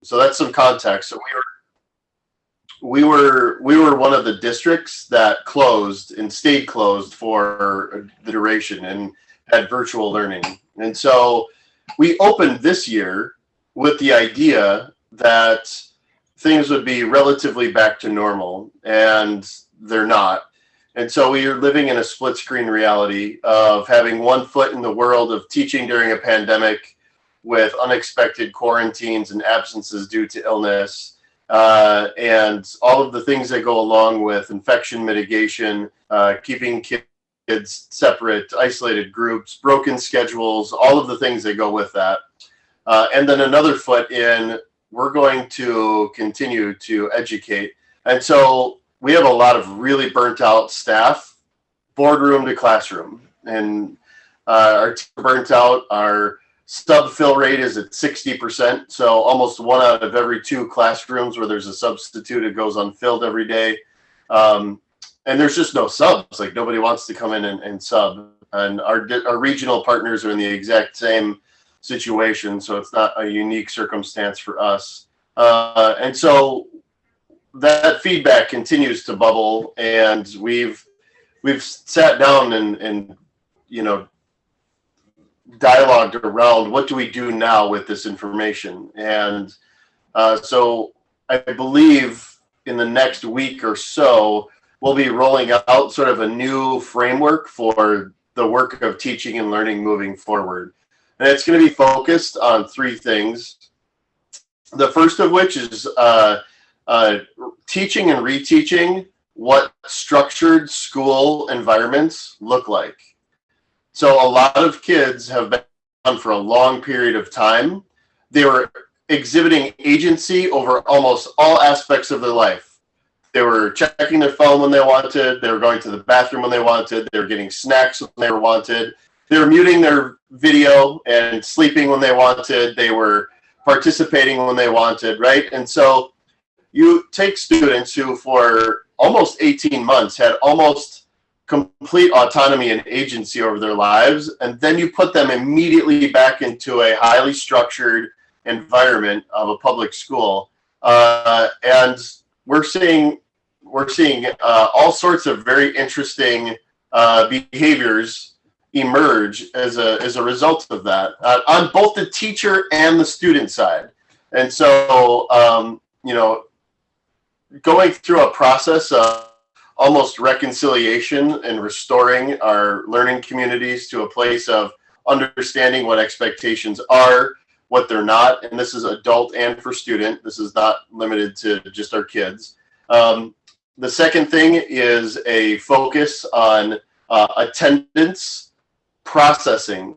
So that's some context. So we were one of the districts that closed and stayed closed for the duration and had virtual learning. And so we opened this year with the idea that things would be relatively back to normal, and they're not. And so we are living in a split screen reality of having one foot in the world of teaching during a pandemic with unexpected quarantines and absences due to illness, and all of the things that go along with infection mitigation, keeping kids separate, isolated groups, broken schedules, all of the things that go with that. And then another foot in, we're going to continue to educate. And so we have a lot of really burnt out staff, boardroom to classroom. And our team burnt out. Our sub fill rate is at 60%. So almost one out of every two classrooms where there's a substitute, it goes unfilled every day. And there's just no subs. Like, nobody wants to come in and sub. And our regional partners are in the exact same situation. So it's not a unique circumstance for us. And so that feedback continues to bubble, and we've sat down and dialogued around what do we do now with this information. And so I believe in the next week or so, we'll be rolling out sort of a new framework for the work of teaching and learning moving forward. And it's going to be focused on three things. The first of which is teaching and reteaching what structured school environments look like. So a lot of kids have been on for a long period of time. They were exhibiting agency over almost all aspects of their life. They were checking their phone when they wanted. They were going to the bathroom when they wanted. They were getting snacks when they wanted. They were muting their video and sleeping when they wanted. They were participating when they wanted, right? And so you take students who for almost 18 months had almost complete autonomy and agency over their lives, and then you put them immediately back into a highly structured environment of a public school, and we're seeing all sorts of very interesting behaviors emerge as a result of that on both the teacher and the student side. And so going through a process of almost reconciliation and restoring our learning communities to a place of understanding what expectations are, what they're not, and this is adult and for student. This is not limited to just our kids. The second thing is a focus on attendance processing.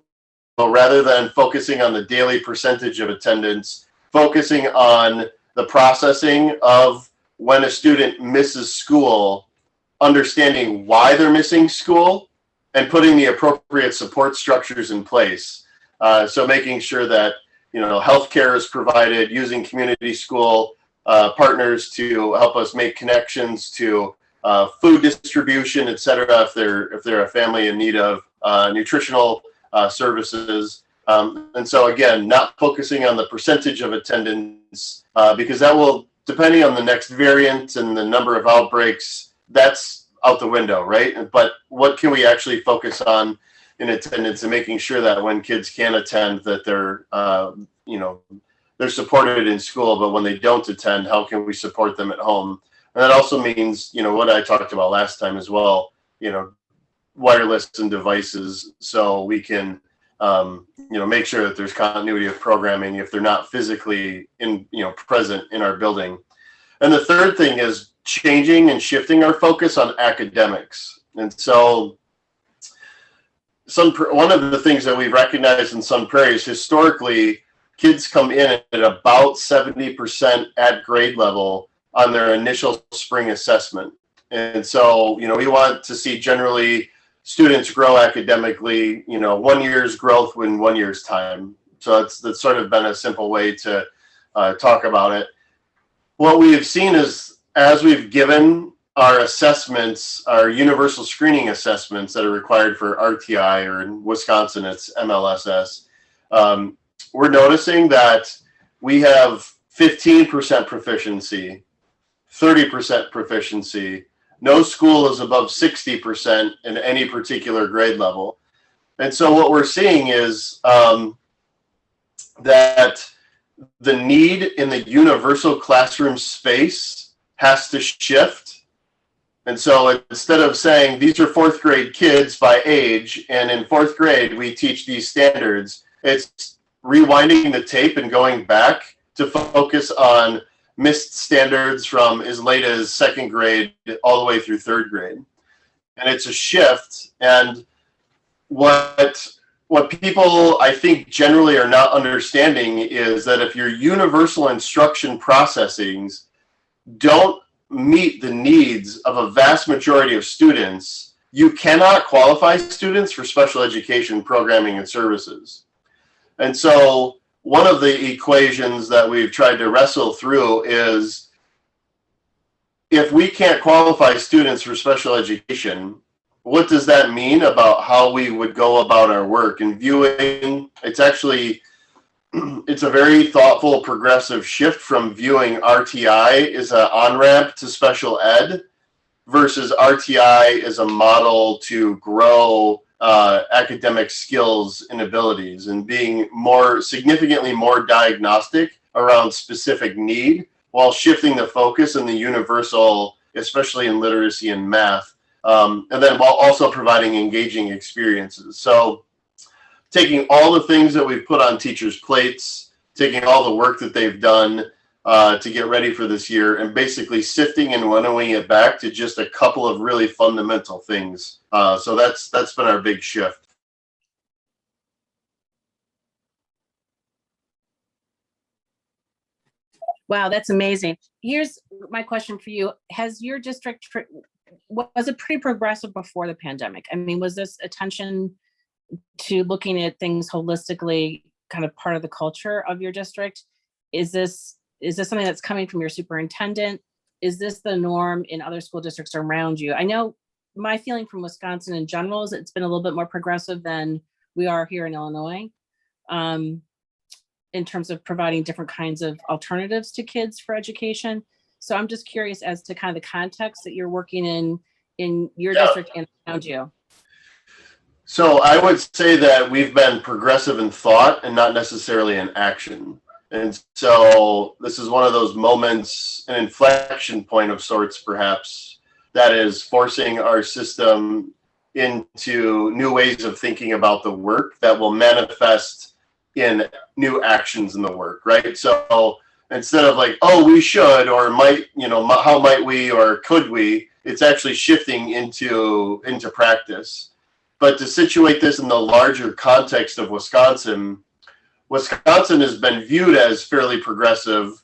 So rather than focusing on the daily percentage of attendance, focusing on the processing of when a student misses school, understanding why they're missing school, and putting the appropriate support structures in place. So making sure that healthcare is provided, using community school partners to help us make connections to food distribution, et cetera, if they're a family in need of nutritional services. And so again, not focusing on the percentage of attendance, because that will, depending on the next variant and the number of outbreaks, that's out the window, right? But what can we actually focus on in attendance, and making sure that when kids can attend, that they're supported in school, but when they don't attend, how can we support them at home? And that also means, what I talked about last time as well, wireless and devices, so we can make sure that there's continuity of programming if they're not physically present in our building. And the third thing is changing and shifting our focus on academics. And so one of the things that we recognize in Sun Prairie is historically kids come in at about 70% at grade level on their initial spring assessment. And so, we want to see generally students grow academically, 1 year's growth in 1 year's time. So that's sort of been a simple way to talk about it. What we have seen is, as we've given our assessments, our universal screening assessments that are required for RTI, or in Wisconsin it's MLSS, we're noticing that we have 15% proficiency, 30% proficiency. No school is above 60% in any particular grade level. And so what we're seeing is that the need in the universal classroom space has to shift. And so instead of saying these are fourth grade kids by age, and in fourth grade we teach these standards, it's rewinding the tape and going back to focus on missed standards from as late as second grade all the way through third grade. And it's a shift. And what people, I think, generally are not understanding is that if your universal instruction processings don't meet the needs of a vast majority of students, you cannot qualify students for special education programming and services. And so one of the equations that we've tried to wrestle through is if we can't qualify students for special education, what does that mean about how we would go about our work? And viewing, it's a very thoughtful, progressive shift from viewing RTI as an on-ramp to special ed versus RTI as a model to grow academic skills and abilities, and being significantly more diagnostic around specific need while shifting the focus in the universal, especially in literacy and math, and then while also providing engaging experiences. So taking all the things that we've put on teachers' plates, taking all the work that they've done to get ready for this year, and basically sifting and winnowing it back to just a couple of really fundamental things. So that's been our big shift. Wow, that's amazing. Here's my question for you. Has your district, was it pretty progressive before the pandemic? I mean, was this attention to looking at things holistically kind of part of the culture of your district? Is this something that's coming from your superintendent? Is this the norm in other school districts around you? I know my feeling from Wisconsin in general is it's been a little bit more progressive than we are here in Illinois, in terms of providing different kinds of alternatives to kids for education. So I'm just curious as to kind of the context that you're working in your district and around you. So I would say that we've been progressive in thought and not necessarily in action. And so this is one of those moments, an inflection point of sorts, perhaps, that is forcing our system into new ways of thinking about the work that will manifest in new actions in the work, right? So instead of like, oh, we should, or might, how might we, or could we, it's actually shifting into practice. But to situate this in the larger context of Wisconsin has been viewed as fairly progressive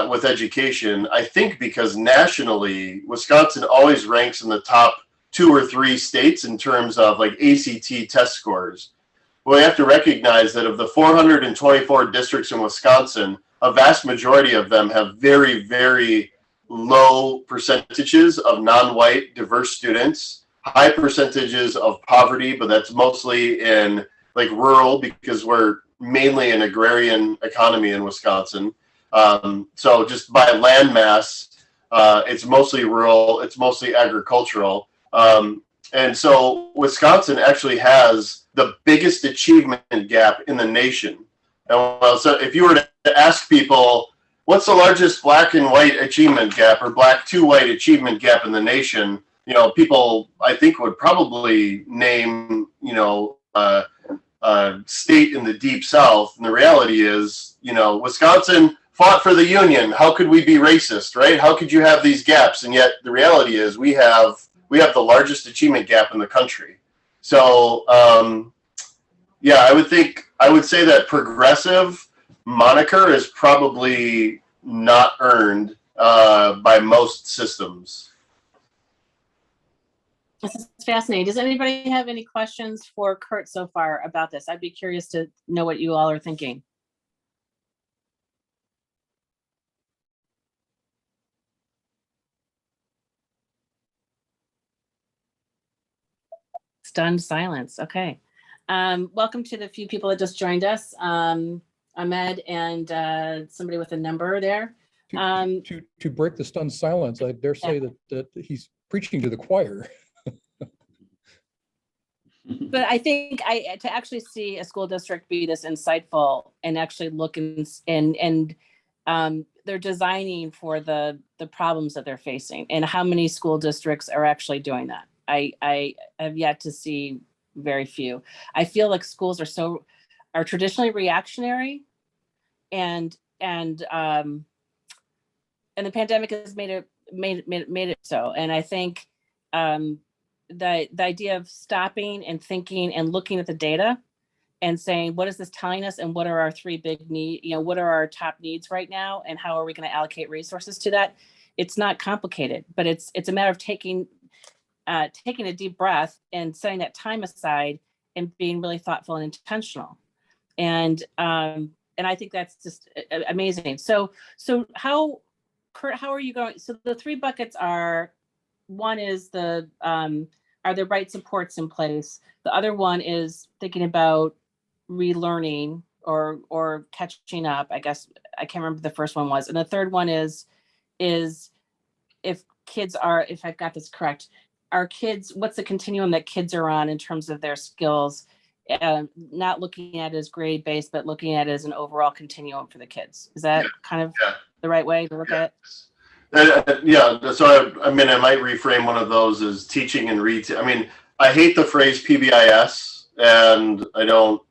with education, I think because nationally, Wisconsin always ranks in the top 2 or 3 states in terms of like ACT test scores. Well, we have to recognize that of the 424 districts in Wisconsin, a vast majority of them have very, very low percentages of non-white diverse students, high percentages of poverty, but that's mostly in like rural because we're mainly an agrarian economy in Wisconsin. So just by land mass, it's mostly rural, it's mostly agricultural. And so Wisconsin actually has the biggest achievement gap in the nation. And so if you were to ask people, what's the largest black and white achievement gap or black to white achievement gap in the nation? People I think would probably name, state in the deep South. And the reality is, Wisconsin fought for the Union. How could we be racist, right? How could you have these gaps? And yet the reality is we have the largest achievement gap in the country. So, I would say that progressive moniker is probably not earned by most systems. This is fascinating. Does anybody have any questions for Kurt so far about this? I'd be curious to know what you all are thinking. Stunned silence. Okay. Welcome to the few people that just joined us. Ahmed and somebody with a number there. To break the stunned silence, I dare say that he's preaching to the choir. But I think to actually see a school district be this insightful and actually look and they're designing for the problems that they're facing, and how many school districts are actually doing that. I have yet to see very few. I feel like schools are traditionally reactionary, and the pandemic has made it so. And I think the idea of stopping and thinking and looking at the data and saying, what is this telling us, and what are our three big needs, what are our top needs right now, and how are we going to allocate resources to that? It's not complicated, but it's a matter of taking a deep breath and setting that time aside and being really thoughtful and intentional. And I think that's just amazing. So how, Kurt, how are you going? So the three buckets are, one is are the right supports in place? The other one is thinking about relearning or catching up. I guess I can't remember the first one was. And the third one is if kids are, if I've got this correct, are kids, what's the continuum that kids are on in terms of their skills? Not looking at it as grade based, but looking at it as an overall continuum for the kids. Is that kind of the right way to look at it? Yeah. So I mean, I might reframe one of those as teaching and retail. I mean, I hate the phrase PBIS, and I don't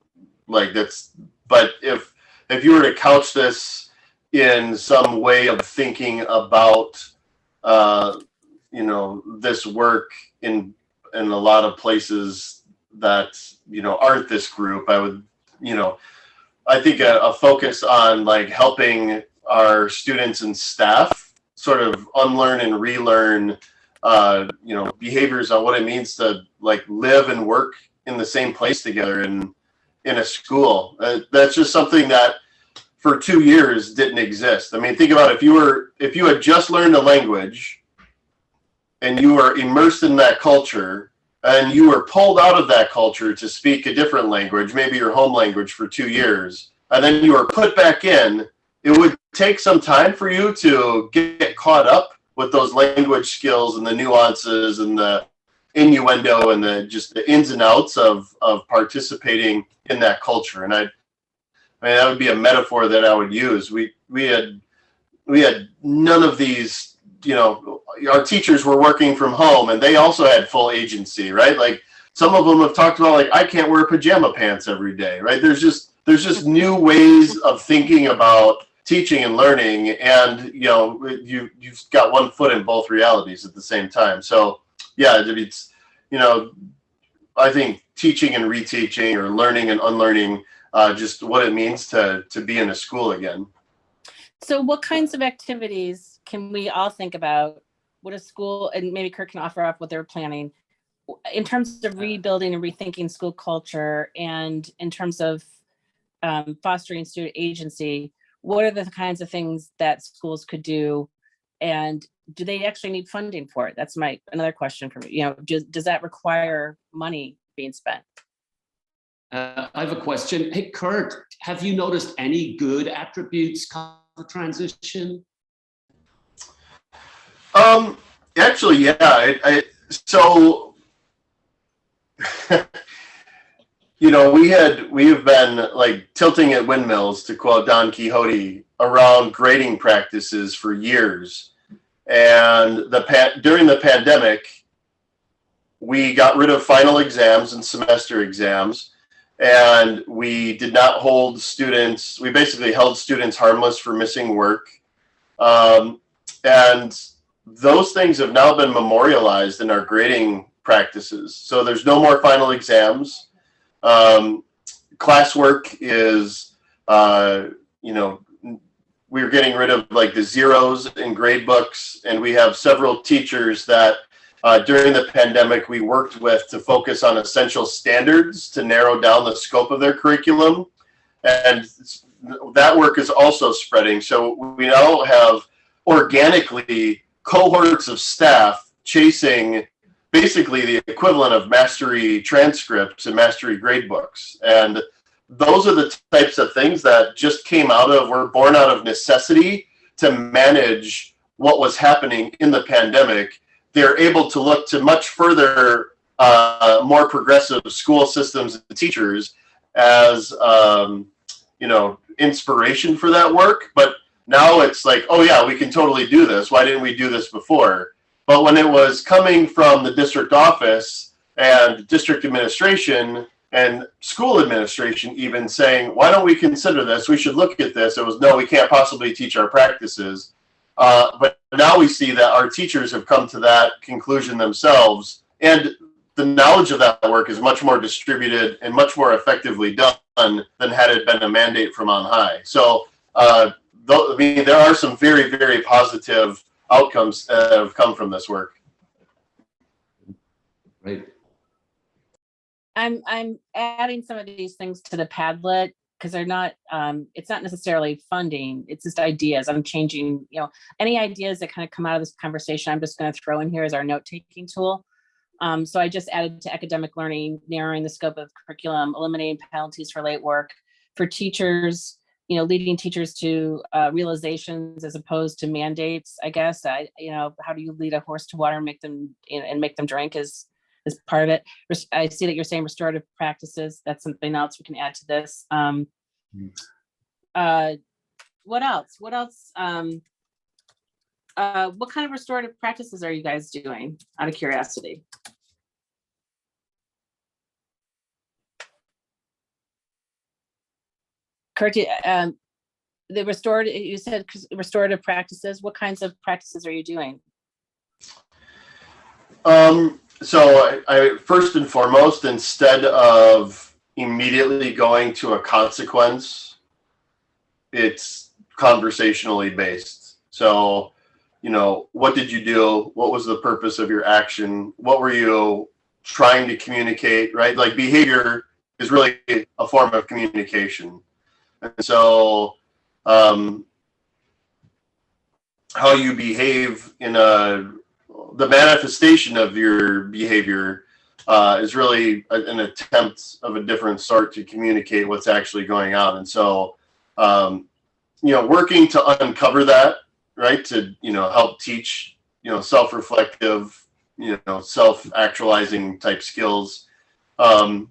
like that's. But if you were to couch this in some way of thinking about, this work in a lot of places that aren't this group, I would, I think a focus on like helping our students and staff sort of unlearn and relearn, behaviors on what it means to like live and work in the same place together in a school. That's just something that for 2 years didn't exist. I mean, think about if you had just learned a language and you were immersed in that culture, and you were pulled out of that culture to speak a different language, maybe your home language, for 2 years, and then you were put back in, it would take some time for you to get caught up with those language skills and the nuances and the innuendo and the ins and outs of participating in that culture. And I mean, that would be a metaphor that I would use. We had none of these. Our teachers were working from home, and they also had full agency, right? Like some of them have talked about, like, I can't wear pajama pants every day, right? There's just new ways of thinking about teaching and learning, and you've got one foot in both realities at the same time. So yeah, it's I think teaching and reteaching, or learning and unlearning, just what it means to be in a school again. So what kinds of activities can we all think about? What a school, and maybe Kurt can offer up what they're planning in terms of rebuilding and rethinking school culture, and in terms of fostering student agency? What are the kinds of things that schools could do, and do they actually need funding for it? That's another question for me. Does that require money being spent? I have a question. Hey, Kurt, have you noticed any good attributes come for transition? Actually, yeah. So, we have been like tilting at windmills, to quote Don Quixote, around grading practices for years. And during the pandemic, we got rid of final exams and semester exams, and we did not hold students. We basically held students harmless for missing work. And those things have now been memorialized in our grading practices. So there's no more final exams. Classwork is, we're getting rid of like the zeros in grade books, and we have several teachers that during the pandemic we worked with to focus on essential standards to narrow down the scope of their curriculum. And that work is also spreading. So we now have organically cohorts of staff chasing basically the equivalent of mastery transcripts and mastery grade books. And those are the types of things that just were born out of necessity to manage what was happening in the pandemic. They're able to look to much further, more progressive school systems and teachers as, inspiration for that work. But now it's like, oh yeah, we can totally do this. Why didn't we do this before? But when it was coming from the district office and district administration and school administration even saying, why don't we consider this? We should look at this. It was, no, we can't possibly teach our practices. But now we see that our teachers have come to that conclusion themselves. And the knowledge of that work is much more distributed and much more effectively done than had it been a mandate from on high. So, there are some very, very positive outcomes that have come from this work. Right. I'm adding some of these things to the Padlet because they're not, it's not necessarily funding, it's just ideas. I'm changing, any ideas that kind of come out of this conversation, I'm just going to throw in here as our note-taking tool. So I just added to academic learning, narrowing the scope of curriculum, eliminating penalties for late work, for teachers, leading teachers to realizations as opposed to mandates, I guess. How do you lead a horse to water and make them drink is part of it. I see that you're saying restorative practices. That's something else we can add to this. What else? What kind of restorative practices are you guys doing, out of curiosity? Kurt, you said restorative practices. What kinds of practices are you doing? So I first and foremost, instead of immediately going to a consequence, it's conversationally based. So, what did you do? What was the purpose of your action? What were you trying to communicate, right? Like behavior is really a form of communication. And so, how you behave the manifestation of your behavior is really an attempt of a different sort to communicate what's actually going on. And so, working to uncover that, right, to, help teach, self-reflective, self-actualizing type skills. And,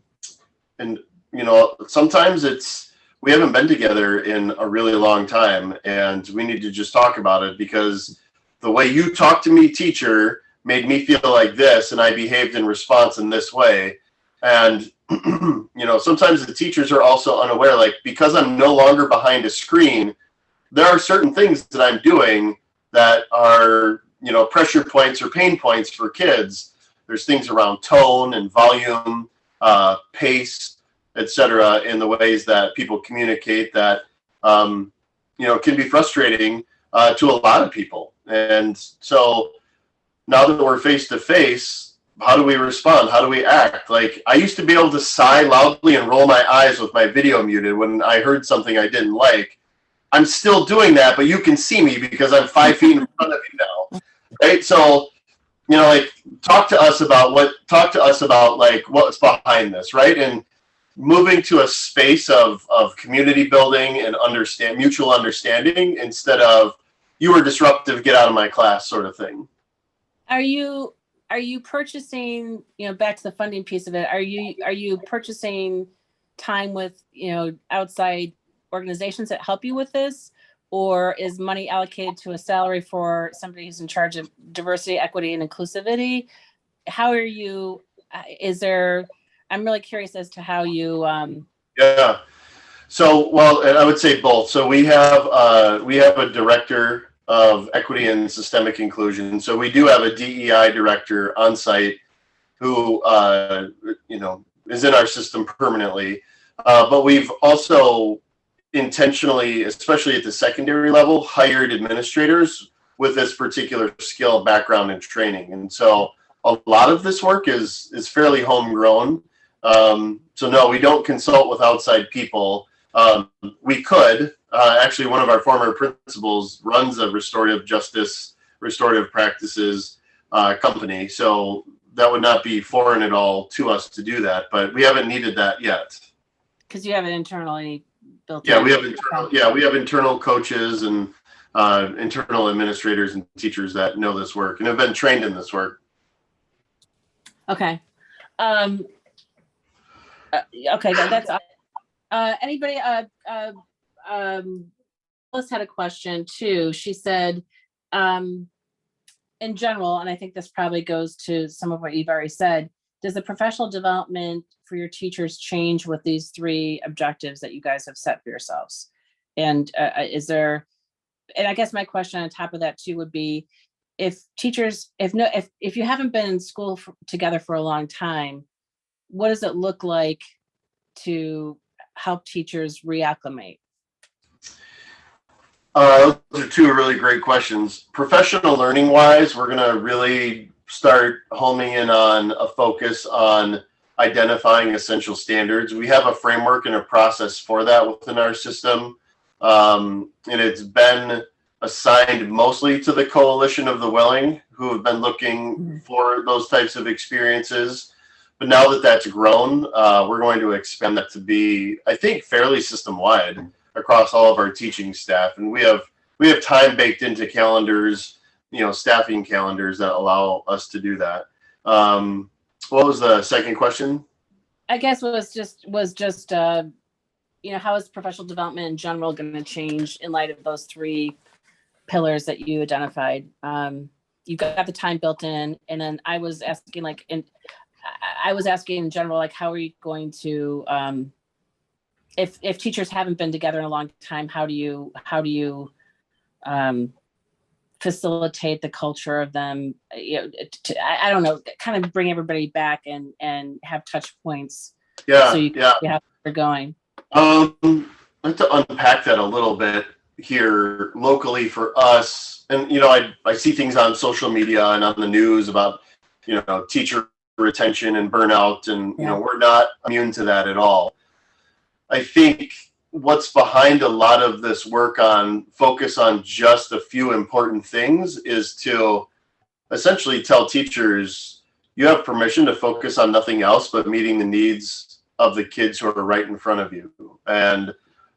sometimes we haven't been together in a really long time, and we need to just talk about it because the way you talked to me, teacher, made me feel like this, and I behaved in response in this way. And, sometimes the teachers are also unaware, like, because I'm no longer behind a screen, there are certain things that I'm doing that are, pressure points or pain points for kids. There's things around tone and volume, pace, etc., in the ways that people communicate that, can be frustrating to a lot of people. And so now that we're face to face, how do we respond? How do we act? Like, I used to be able to sigh loudly and roll my eyes with my video muted when I heard something I didn't like. I'm still doing that, but you can see me because I'm 5 feet in front of you now, right? So, talk to us about like what's behind this, right? And moving to a space of community building and mutual understanding instead of, you were disruptive, get out of my class sort of thing. Are you purchasing, back to the funding piece of it, are you purchasing time with, outside organizations that help you with this? Or is money allocated to a salary for somebody who's in charge of diversity, equity, and inclusivity? How are you, I'm really curious as to how you. Yeah. So, well, I would say both. So we have a director of equity and systemic inclusion. So we do have a DEI director on site who, is in our system permanently. But we've also intentionally, especially at the secondary level, hired administrators with this particular skill, background, and training. And so a lot of this work is fairly homegrown. So no, we don't consult with outside people. We could, actually one of our former principals runs a restorative justice, restorative practices company. So that would not be foreign at all to us to do that, but we haven't needed that yet. because you have it internally built Yeah, in. we have internal. Yeah, we have internal coaches and internal administrators and teachers that know this work and have been trained in this work. Okay. Okay, that's anybody. Alice had a question too. She said, in general, and I think this probably goes to some of what you've already said, does the professional development for your teachers change with these 3 objectives that you guys have set for yourselves? And is there, and I guess my question on top of that too would be, if teachers, if you haven't been in school together for a long time, what does it look like to help teachers reacclimate? Those are 2 really great questions. Professional learning wise, we're going to really start homing in on a focus on identifying essential standards. We have a framework and a process for that within our system. And it's been assigned mostly to the Coalition of the Willing, who have been looking for those types of experiences. But now that that's grown, we're going to expand that to be, I think, fairly system-wide across all of our teaching staff. And we have time baked into calendars, staffing calendars that allow us to do that. What was the second question? I guess it was just how is professional development in general going to change in light of those 3 pillars that you identified? You got the time built in, and then I was asking in general, like, how are you going to, if teachers haven't been together in a long time, how do you facilitate the culture of them? I don't know, kind of bring everybody back and have touch points. Yeah, so you yeah. have where they're going. I'd like to unpack that a little bit here locally for us. And, I see things on social media and on the news about, teacher retention and burnout. And, we're not immune to that at all. I think what's behind a lot of this work on focus on just a few important things is to essentially tell teachers, you have permission to focus on nothing else but meeting the needs of the kids who are right in front of you. And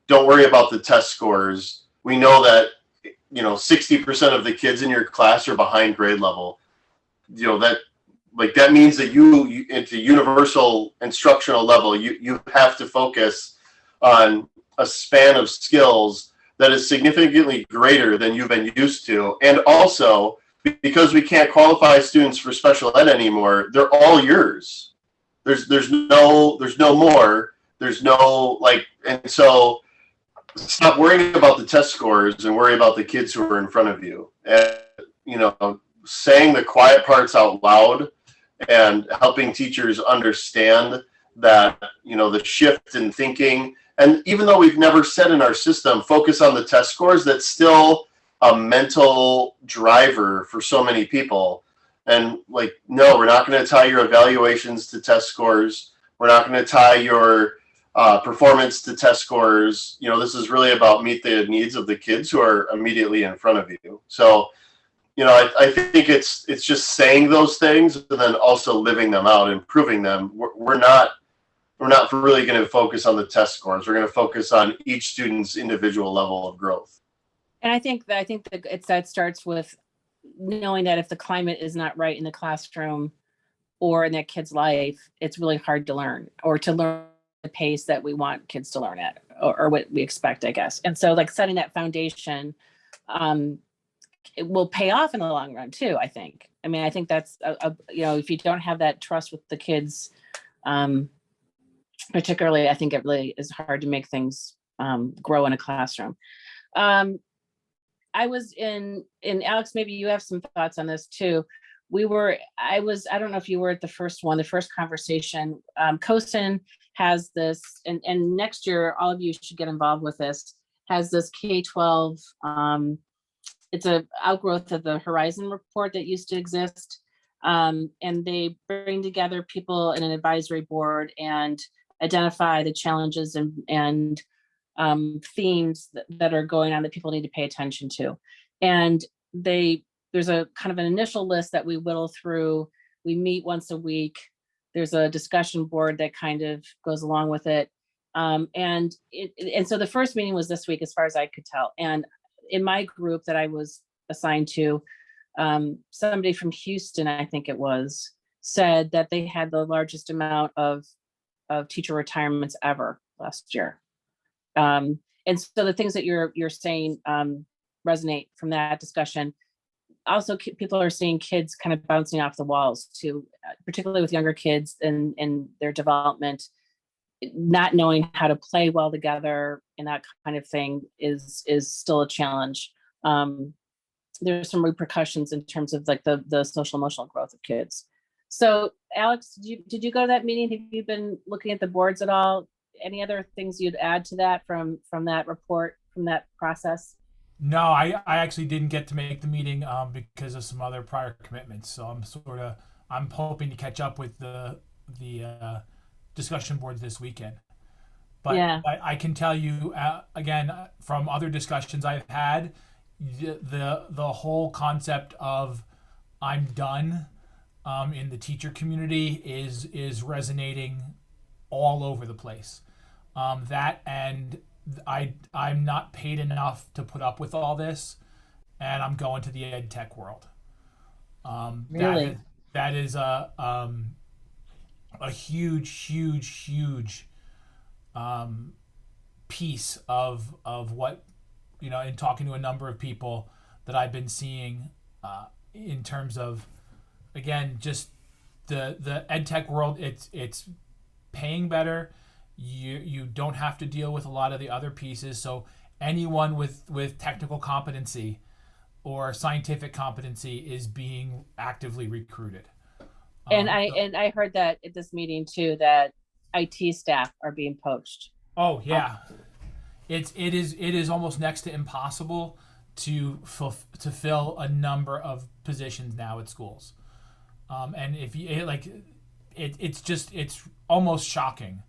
don't worry about the test scores. We know that, 60% of the kids in your class are behind grade level. That means that you at the universal instructional level, you have to focus on a span of skills that is significantly greater than you've been used to. And also, because we can't qualify students for special ed anymore, they're all yours. There's no more. There's no and so stop worrying about the test scores and worry about the kids who are in front of you. And saying the quiet parts out loud and helping teachers understand that the shift in thinking. And even though we've never said in our system, focus on the test scores, that's still a mental driver for so many people. And no, we're not going to tie your evaluations to test scores. We're not going to tie your performance to test scores. This is really about meet the needs of the kids who are immediately in front of you. So, I think it's just saying those things and then also living them out and proving them. We're not really going to focus on the test scores. We're going to focus on each student's individual level of growth. And I think that starts with knowing that if the climate is not right in the classroom or in that kid's life, it's really hard to learn or to learn the pace that we want kids to learn at or what we expect, I guess. And so setting that foundation, it will pay off in the long run too, I think. I mean, I think that's, if you don't have that trust with the kids, particularly, I think it really is hard to make things grow in a classroom. I was in Alex, maybe you have some thoughts on this too. I don't know if you were at the first conversation. COSIN has this, and next year, all of you should get involved with this, has this K-12, it's a outgrowth of the Horizon report that used to exist. And they bring together people in an advisory board and identify the challenges and themes that are going on that people need to pay attention to. And there's a kind of an initial list that we whittle through. We meet once a week. There's a discussion board that kind of goes along with it. And so the first meeting was this week, as far as I could tell. And in my group that I was assigned to, somebody from Houston, I think it was, said that they had the largest amount of teacher retirements ever last year. And so the things that you're saying resonate from that discussion. Also, people are seeing kids kind of bouncing off the walls too, particularly with younger kids and their development, not knowing how to play well together and that kind of thing is still a challenge. There's some repercussions in terms of like the social emotional growth of kids. So Alex, did you go to that meeting? Have you been looking at the boards at all? Any other things you'd add to that from that report, from that process? No, I actually didn't get to make the meeting because of some other prior commitments. So I'm hoping to catch up with the discussion boards this weekend. But Yeah. I can tell you again from other discussions I've had, the whole concept of I'm done in the teacher community is resonating all over the place. That and I'm not paid enough to put up with all this, and I'm going to the ed tech world. Really? That is a huge piece of what, in talking to a number of people that I've been seeing in terms of, again, just the ed tech world. It's paying better. You don't have to deal with a lot of the other pieces. So anyone with technical competency or scientific competency is being actively recruited. And I heard that at this meeting too, that IT staff are being poached. Oh yeah, it is almost next to impossible to fill a number of positions now at schools. And if you it's almost shocking.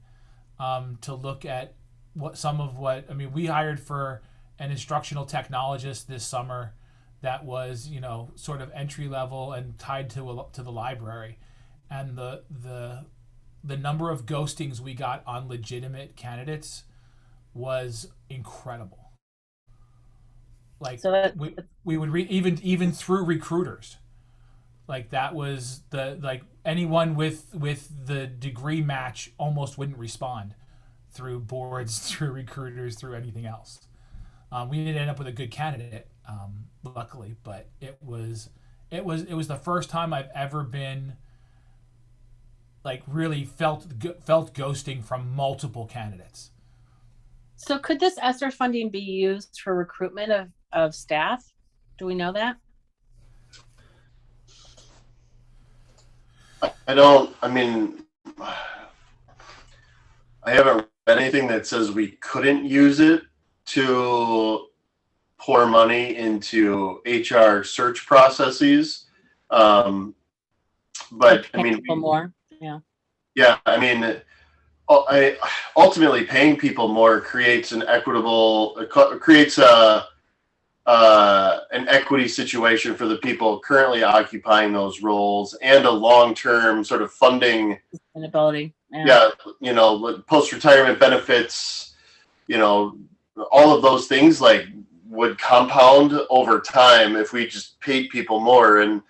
To look at we hired for an instructional technologist this summer that was, sort of entry level and tied to the library, and the number of ghostings we got on legitimate candidates was incredible. Like, So we would read even through recruiters. Like, that was anyone with the degree match almost wouldn't respond through boards, through recruiters, through anything else. We didn't end up with a good candidate, luckily, but it was the first time I've ever been really felt ghosting from multiple candidates. So could this ESSER funding be used for recruitment of staff? Do we know that? I haven't read anything that says we couldn't use it to pour money into HR search processes. But More. Yeah. Yeah, ultimately paying people more creates an equity situation for the people currently occupying those roles, and a long-term sort of funding Sustainability. Yeah, post-retirement benefits, all of those things would compound over time if we just paid people more. And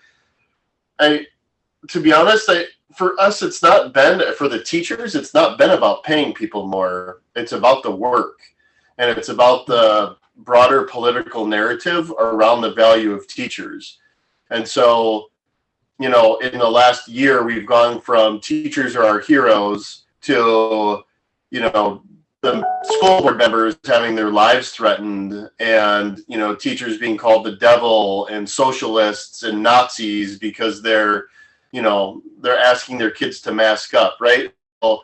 to be honest, for us, it's not been, for the teachers, it's not been about paying people more. It's about the work, and it's about the broader political narrative around the value of teachers. And so, in the last year, we've gone from teachers are our heroes to, the school board members having their lives threatened, and, teachers being called the devil and socialists and Nazis because they're asking their kids to mask up, right? Well,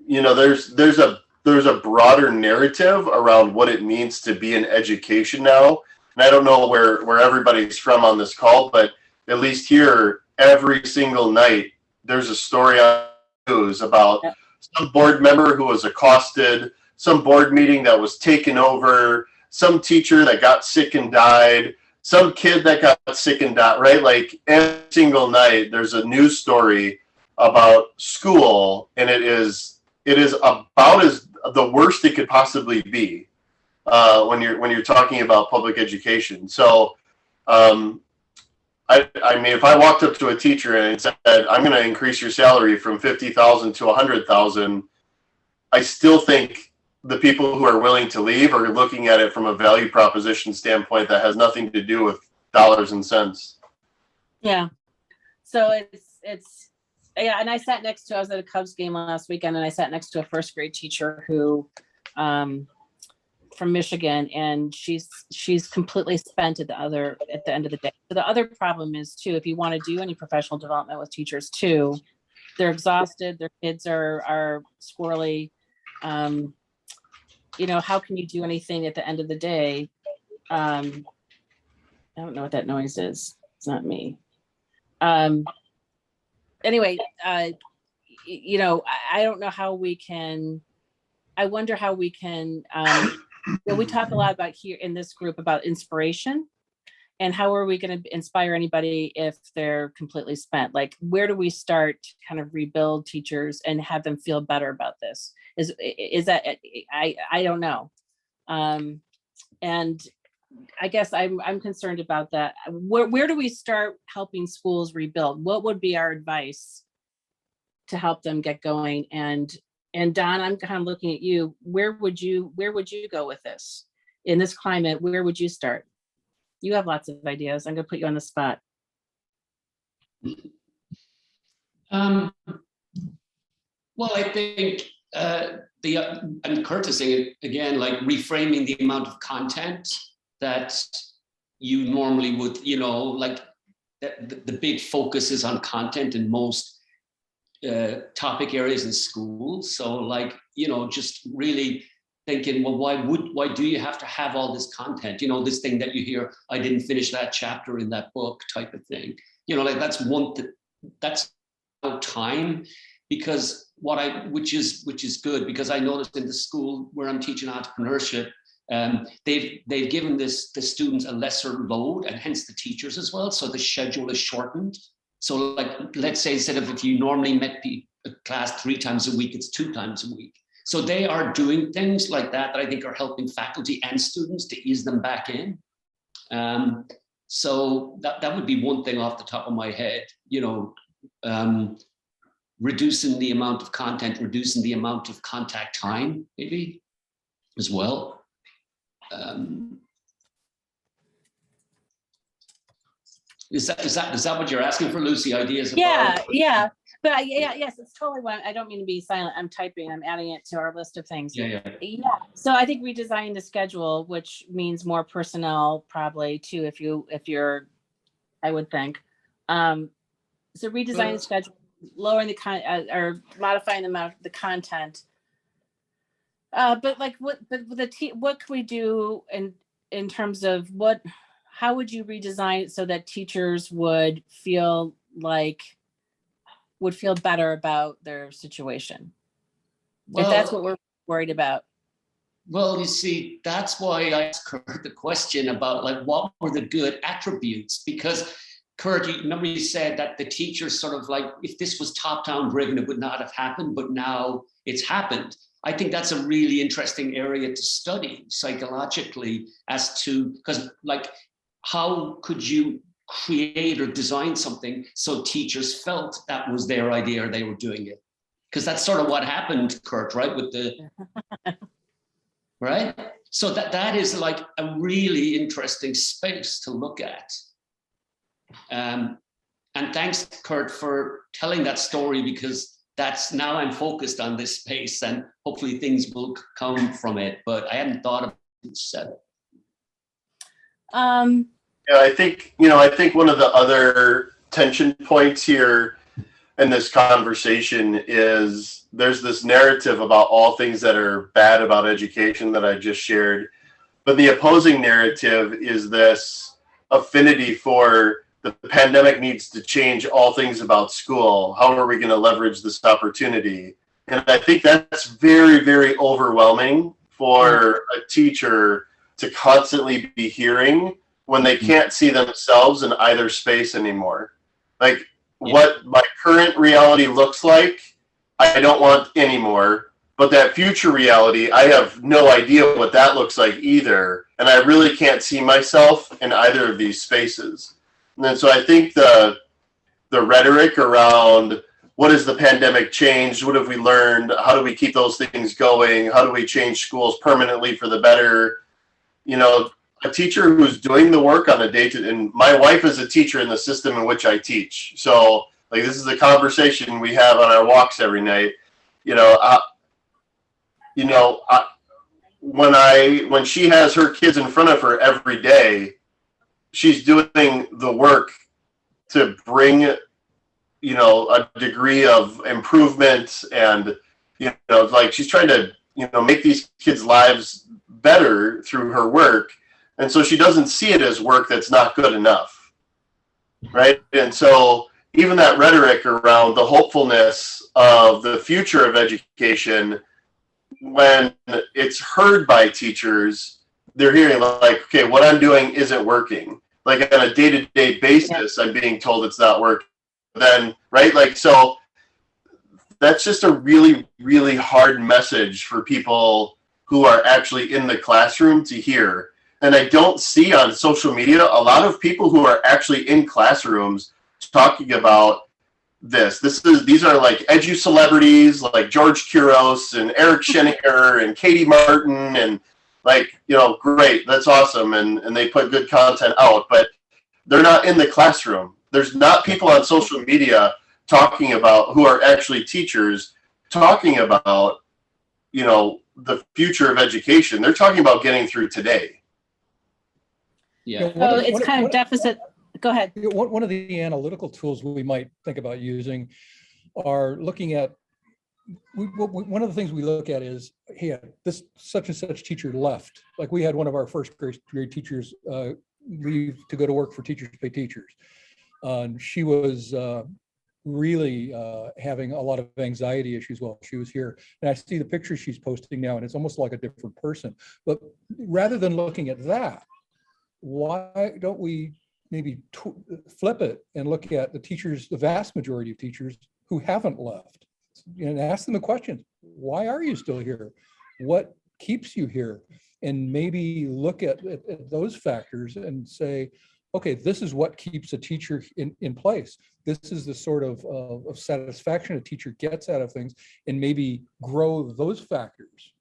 there's a broader narrative around what it means to be in education now. And I don't know where everybody's from on this call, but at least here, every single night, there's a story on the news about some board member who was accosted, some board meeting that was taken over, some teacher that got sick and died, some kid that got sick and died, right? Every single night, there's a news story about school, and it is it is about as the worst it could possibly be when you're talking about public education. So, I mean, if I walked up to a teacher and said, "I'm going to increase your salary from 50,000 to 100,000," I still think the people who are willing to leave are looking at it from a value proposition standpoint that has nothing to do with dollars and cents. Yeah. So it's yeah, and I was at a Cubs game last weekend, and I sat next to a first grade teacher who from Michigan, and she's completely spent at the end of the day. So the other problem is too, if you want to do any professional development with teachers too, they're exhausted, their kids are squirrely. How can you do anything at the end of the day? I don't know what that noise is. It's not me. Anyway, I don't know how we can, I wonder how we can, we talk a lot about here in this group about inspiration, and how are we going to inspire anybody if they're completely spent? Like, where do we start to kind of rebuild teachers and have them feel better about this? Is that, I don't know. And I guess I'm concerned about that. Where do we start helping schools rebuild? What would be our advice to help them get going? And Don, I'm kind of looking at you. Where would you go with this in this climate? Where would you start? You have lots of ideas. I'm going to put you on the spot. Well, I think and Kurt is saying it again, like reframing the amount of content that you normally would, like the big focus is on content in most topic areas in school. So like, just really thinking, well, why do you have to have all this content? This thing that you hear, I didn't finish that chapter in that book type of thing. Like that's that's time, because which is good, because I noticed in the school where I'm teaching entrepreneurship, they've given the students a lesser load, and hence the teachers as well. So the schedule is shortened. So like, let's say instead of if you normally met a class 3 times a week, it's 2 times a week. So they are doing things like that I think are helping faculty and students to ease them back in. So that would be one thing off the top of my head, reducing the amount of content, reducing the amount of contact time, maybe as well. Is that what you're asking for, Lucy? Ideas? Yeah. But yes, it's totally what I don't mean to be silent. I'm typing. I'm adding it to our list of things. Yeah. So I think redesigning the schedule, which means more personnel probably too. If you're, I would think. So redesigning the schedule, lowering the or modifying the amount of the content. But like what can we do in terms of how would you redesign it so that teachers would feel better about their situation? Well, if that's what we're worried about. Well, you see, that's why I asked Kurt the question about like what were the good attributes, because Kurt, remember you said that the teachers sort of like, if this was top-down driven, it would not have happened, but now it's happened. I think that's a really interesting area to study psychologically as to, because like, how could you create or design something so teachers felt that was their idea or they were doing it? Because that's sort of what happened, Kurt, right? With the, right? So that is like a really interesting space to look at. And thanks, Kurt, for telling that story, because that's now I'm focused on this space and hopefully things will come from it, but I hadn't thought of it said it. Yeah, I think one of the other tension points here in this conversation is there's this narrative about all things that are bad about education that I just shared, but the opposing narrative is this affinity for the pandemic needs to change all things about school. How are we going to leverage this opportunity? And I think that's very, very overwhelming for a teacher to constantly be hearing when they can't see themselves in either space anymore. Like what my current reality looks like, I don't want anymore. But that future reality, I have no idea what that looks like either. And I really can't see myself in either of these spaces. And then so I think the rhetoric around what has the pandemic changed? What have we learned? How do we keep those things going? How do we change schools permanently for the better? You know, a teacher who's doing the work on a day-to-day, and my wife is a teacher in the system in which I teach. So like this is a conversation we have on our walks every night. When she has her kids in front of her every day, she's doing the work to bring, a degree of improvement, and, like she's trying to, make these kids' lives better through her work. And so she doesn't see it as work that's not good enough. Right. And so even that rhetoric around the hopefulness of the future of education, when it's heard by teachers, they're hearing like, okay, what I'm doing isn't working. Like on a day-to-day basis, I'm being told it's not working. Then, right? Like, so that's just a really, really hard message for people who are actually in the classroom to hear. And I don't see on social media a lot of people who are actually in classrooms talking about this. These are like edu celebrities like George Couros and Eric Schenecker and Katie Martin, and like, great, that's awesome, and they put good content out, but they're not in the classroom. There's not people on social media talking about, who are actually teachers, talking about, the future of education. They're talking about getting through today. Yeah. So it's kind of deficit. Go ahead. One of the analytical tools we might think about using are looking at, one of the things we look at is, hey, this such and such teacher left. Like we had one of our first grade teachers leave to go to work for Teachers Pay Teachers. And she was really having a lot of anxiety issues while she was here. And I see the picture she's posting now, and it's almost like a different person. But rather than looking at that, why don't we maybe flip it and look at the teachers, the vast majority of teachers who haven't left, and ask them the question, why are you still here? What keeps you here? And maybe look at those factors and say, okay, this is what keeps a teacher in place. This is the sort of satisfaction a teacher gets out of things, and maybe grow those factors.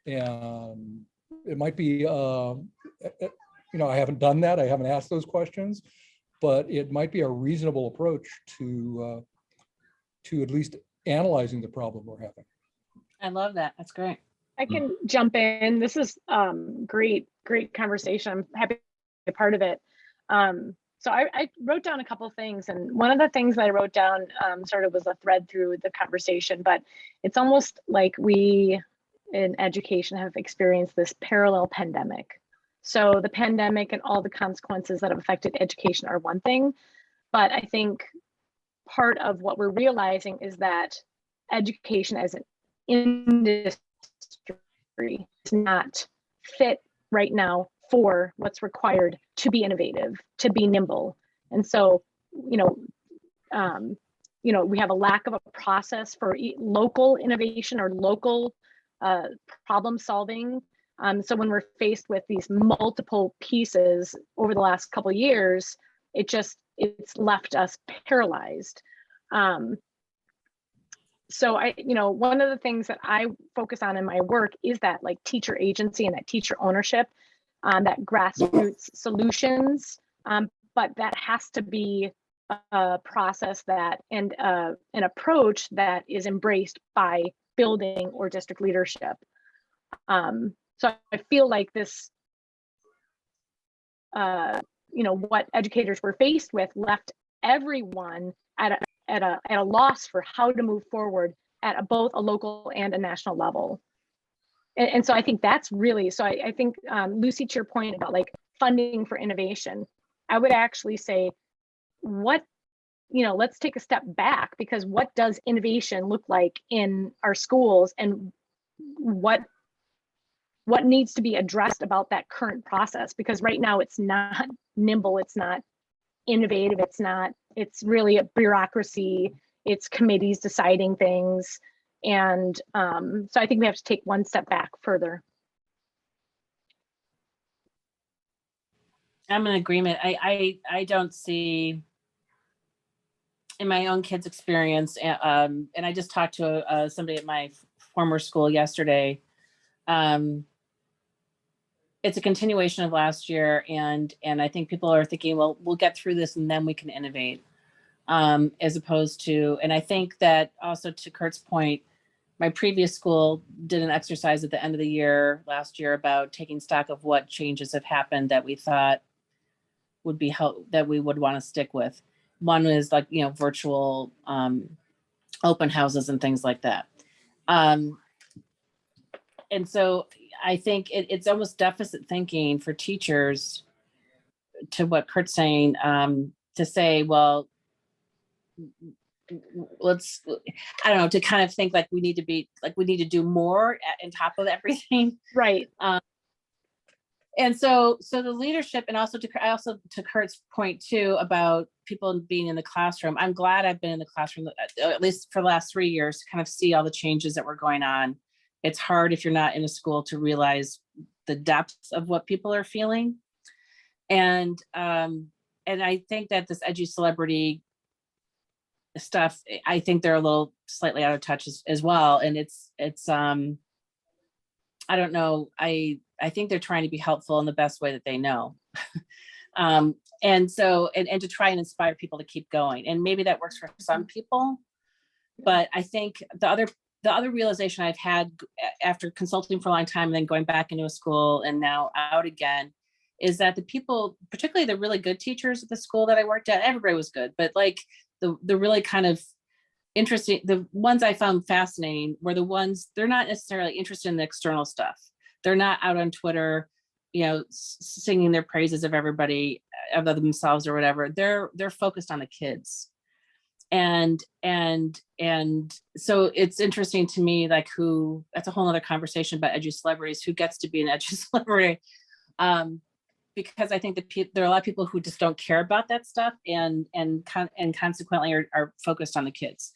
And it might be, I haven't done that. I haven't asked those questions, but it might be a reasonable approach to at least analyzing the problem we're having. I love that. That's great. I can jump in. This is great conversation. I'm happy to be a part of it. So I wrote down a couple of things, and one of the things that I wrote down sort of was a thread through the conversation, but it's almost like we in education have experienced this parallel pandemic. So the pandemic and all the consequences that have affected education are one thing, but I think part of what we're realizing is that education as an industry is not fit right now for what's required to be innovative, to be nimble. And so, we have a lack of a process for local innovation or local problem solving. So when we're faced with these multiple pieces over the last couple of years, it's left us paralyzed. So one of the things that I focus on in my work is that like teacher agency and that teacher ownership, that grassroots solutions, but that has to be a process and an approach that is embraced by building or district leadership. So I feel like this, what educators were faced with left everyone at a loss for how to move forward at both a local and a national level. And so I think that's really, so I think Lucy, to your point about like funding for innovation, I would actually say let's take a step back, because what does innovation look like in our schools, and what needs to be addressed about that current process? Because right now it's not nimble, it's not innovative, it's really a bureaucracy, it's committees deciding things. And so I think we have to take one step back further. I'm in agreement. I don't see in my own kids' experience, and I just talked to somebody at my former school yesterday. It's a continuation of last year, and I think people are thinking, well, we'll get through this and then we can innovate, as opposed to. And I think that also, to Kurt's point, my previous school did an exercise at the end of the year last year about taking stock of what changes have happened that we thought would be that we would want to stick with. One is like, virtual open houses and things like that. And so I think it's almost deficit thinking for teachers, to what Kurt's saying, to say, well, let's, I don't know, to kind of think like we need to do more on top of everything. Right. And so the leadership, and also to Kurt's point too, about people being in the classroom. I'm glad I've been in the classroom, at least for the last 3 years, to kind of see all the changes that were going on. It's hard if you're not in a school to realize the depths of what people are feeling. And I think that this edgy celebrity stuff, I think they're a little slightly out of touch as well. And it's I don't know. I think they're trying to be helpful in the best way that they know. And so, and to try and inspire people to keep going. And maybe that works for some people, but I think the other realization I've had after consulting for a long time and then going back into a school and now out again, is that the people, particularly the really good teachers at the school that I worked at, everybody was good, but like the really kind of interesting, the ones I found fascinating were the ones, they're not necessarily interested in the external stuff. They're not out on Twitter, singing their praises of everybody, of themselves or whatever. They're focused on the kids. And so it's interesting to me, like that's a whole other conversation about edgy celebrities, who gets to be an edgy celebrity. Because I think that there are a lot of people who just don't care about that stuff and consequently are focused on the kids.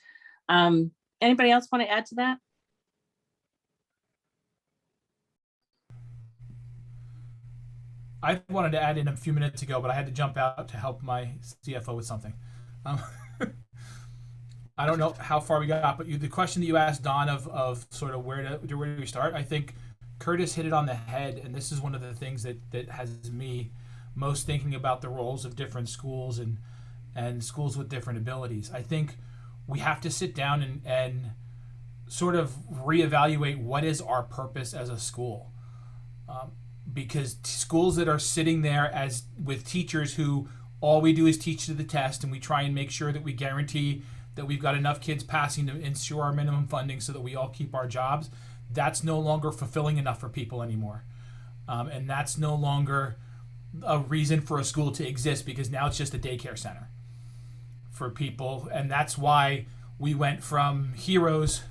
Anybody else want to add to that? I wanted to add in a few minutes ago, but I had to jump out to help my CFO with something. I don't know how far we got, but the question that you asked, Don, of sort of where do we start, I think Curtis hit it on the head, and this is one of the things that has me most thinking about the roles of different schools and schools with different abilities. I think we have to sit down and sort of reevaluate what is our purpose as a school. Because schools that are sitting there as with teachers who all we do is teach to the test, and we try and make sure that we guarantee that we've got enough kids passing to ensure our minimum funding so that we all keep our jobs, that's no longer fulfilling enough for people anymore. And that's no longer a reason for a school to exist, because now it's just a daycare center for people. And that's why we went from heroes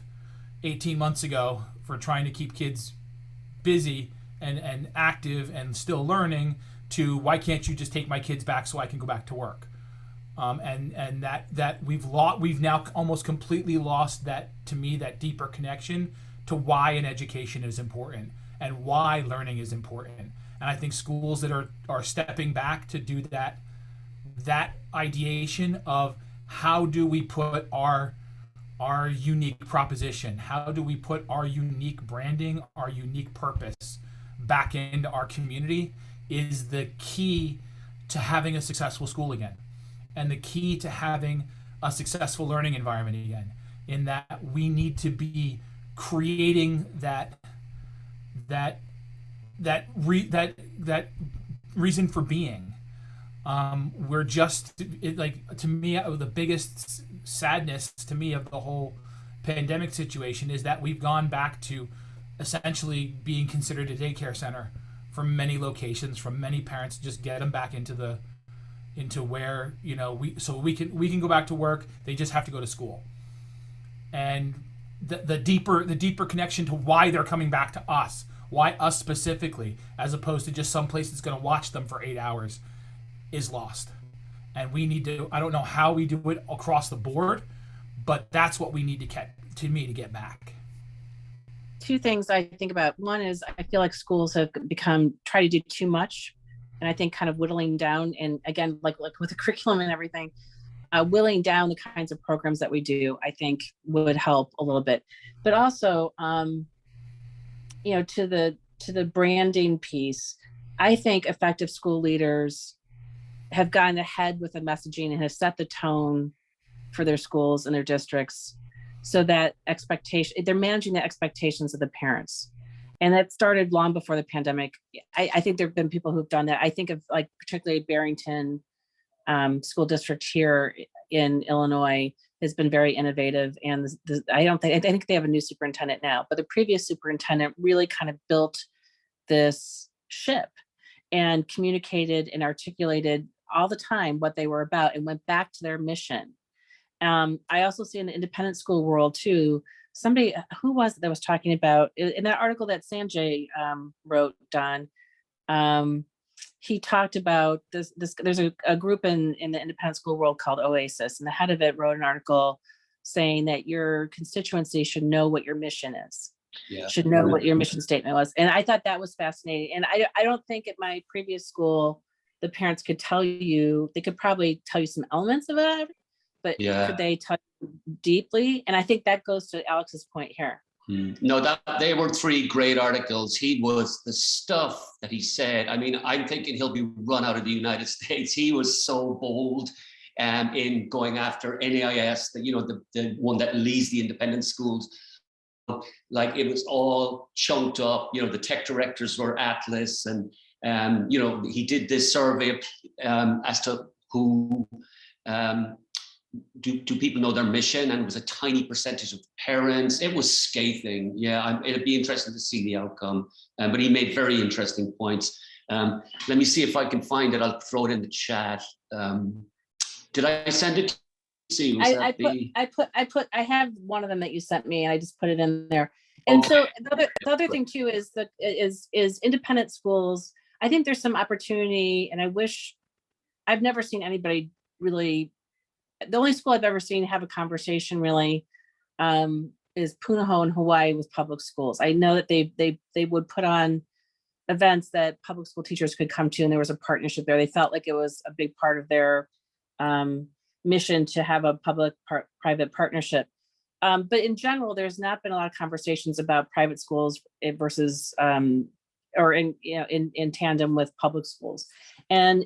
18 months ago for trying to keep kids busy and active and still learning, to why can't you just take my kids back so I can go back to work? And that we've now almost completely lost that, to me, that deeper connection to why an education is important and why learning is important. And I think schools that are stepping back to do that ideation of how do we put our unique proposition, how do we put our unique branding, our unique purpose back into our community, is the key to having a successful school again, and the key to having a successful learning environment again, in that we need to be creating that reason for being. We're just, to me, the biggest sadness to me of the whole pandemic situation is that we've gone back to essentially being considered a daycare center for many locations, from many parents, just get them back into where, we can go back to work. They just have to go to school. And the deeper connection to why they're coming back to us, why us specifically, as opposed to just some place that's going to watch them for 8 hours, is lost. And we need to, I don't know how we do it across the board, but that's what we need to to me to get back? Two things I think about. One is I feel like schools have try to do too much. And I think kind of whittling down, and again, like with the curriculum and everything, whittling down the kinds of programs that we do, I think would help a little bit. But also, to the branding piece, I think effective school leaders have gotten ahead with the messaging and have set the tone for their schools and their districts, so that they're managing the expectations of the parents. And that started long before the pandemic. I think there have been people who've done that. I think of like particularly Barrington school district here in Illinois has been very innovative. And I think they have a new superintendent now, but the previous superintendent really kind of built this ship and communicated and articulated all the time what they were about and went back to their mission. I also see in the independent school world too, somebody who was that was talking about in that article that Sanjay wrote, Don, he talked about this there's a group in the independent school world called Oasis, and the head of it wrote an article saying that your constituency should know what your mission is. Yeah. Should know what your mission statement was. And I thought that was fascinating. And I don't think at my previous school, the parents could tell you, they could probably tell you some elements of it, but could they touch deeply? And I think that goes to Alex's point here. No, that they were three great articles. He was the stuff that he said. I mean, I'm thinking he'll be run out of the United States. He was so bold in going after NAIS, the one that leads the independent schools. Like it was all chunked up. The tech directors were Atlas, and he did this survey as to who. Do people know their mission? And it was a tiny percentage of parents. It was scathing. Yeah, it'd be interesting to see the outcome. But he made very interesting points. Let me see if I can find it. I'll throw it in the chat. Did I send it? See, I have one of them that you sent me, and I just put it in there. And okay. So the other thing too is that is independent schools. I think there's some opportunity, and I've never seen anybody really. The only school I've ever seen have a conversation really is Punahou in Hawaii with public schools. I know that they would put on events that public school teachers could come to, and there was a partnership there. They felt like it was a big part of their mission to have a public-private partnership. But in general, there's not been a lot of conversations about private schools versus or in tandem with public schools. And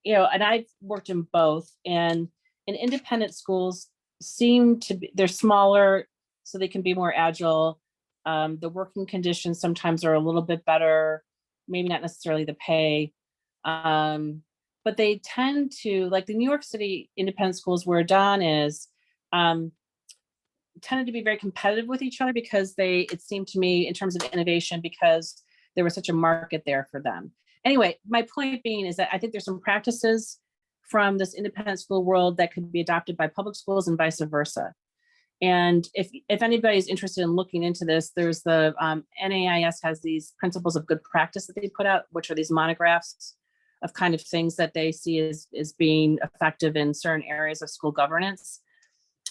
and I've worked in both, and independent schools they're smaller, so they can be more agile. The working conditions sometimes are a little bit better, maybe not necessarily the pay. But they tend to, like the New York City independent schools where Don is, tended to be very competitive with each other because it seemed to me in terms of innovation, because there was such a market there for them. Anyway, my point being is that I think there's some practices from this independent school world that could be adopted by public schools and vice versa. And if anybody's interested in looking into this, there's the NAIS has these principles of good practice that they put out, which are these monographs of kind of things that they see as being effective in certain areas of school governance.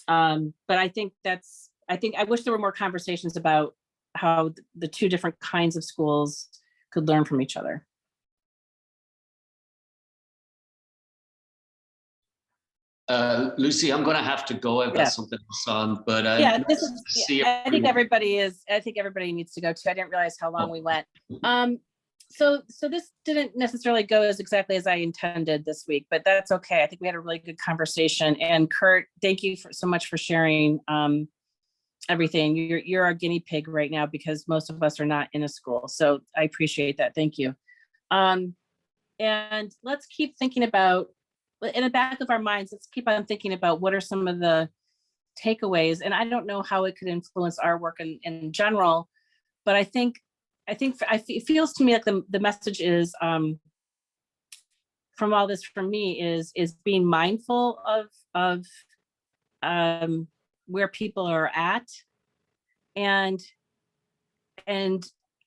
But I think I wish there were more conversations about how the two different kinds of schools could learn from each other. Lucy, I'm going to have to go. I've got something else on, but I think everybody needs to go too. I didn't realize how long we went. So this didn't necessarily go as exactly as I intended this week, but that's okay. I think we had a really good conversation. And Kurt, thank you so much for sharing everything. You're our guinea pig right now, because most of us are not in a school. So I appreciate that. Thank you. And let's keep thinking about, in the back of our minds, let's keep on thinking about what are some of the takeaways. And I don't know how it could influence our work in general, but I think it feels to me like the message is from all this, for me, is being mindful of where people are at, and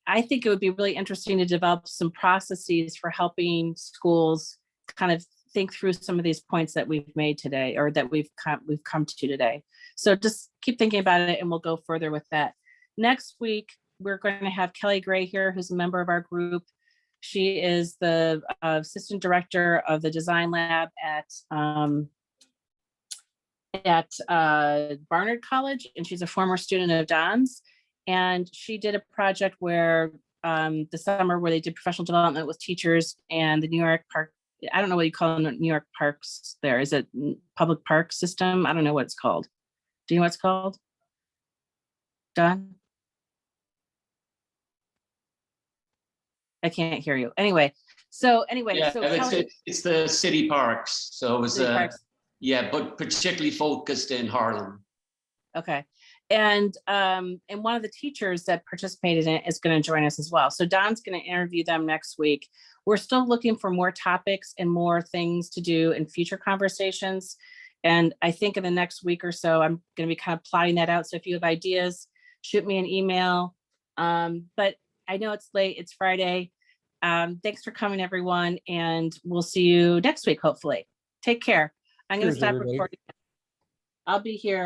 I think it would be really interesting to develop some processes for helping schools kind of think through some of these points that we've made today, or that we've come to today. So just keep thinking about it, and we'll go further with that. Next week, we're going to have Kelly Gray here, who's a member of our group. She is the assistant director of the design lab at Barnard College, and she's a former student of Don's. And she did a project where the summer where they did professional development with teachers and the New York Park. I don't know what you call them, New York parks there. Is it public park system? I don't know what it's called. Do you know what it's called? Don? I can't hear you. Anyway, so Kelly, it's the city parks. So it was City Parks. yeah, but particularly focused in Harlem. Okay. And one of the teachers that participated in it is going to join us as well. So Don's going to interview them next week. We're still looking for more topics and more things to do in future conversations. And I think in the next week or so, I'm going to be kind of plotting that out. So if you have ideas, shoot me an email. But I know it's late, it's Friday. Thanks for coming, everyone. And we'll see you next week, hopefully. Take care. I'm going to Cheers, stop everybody. recording. I'll be here.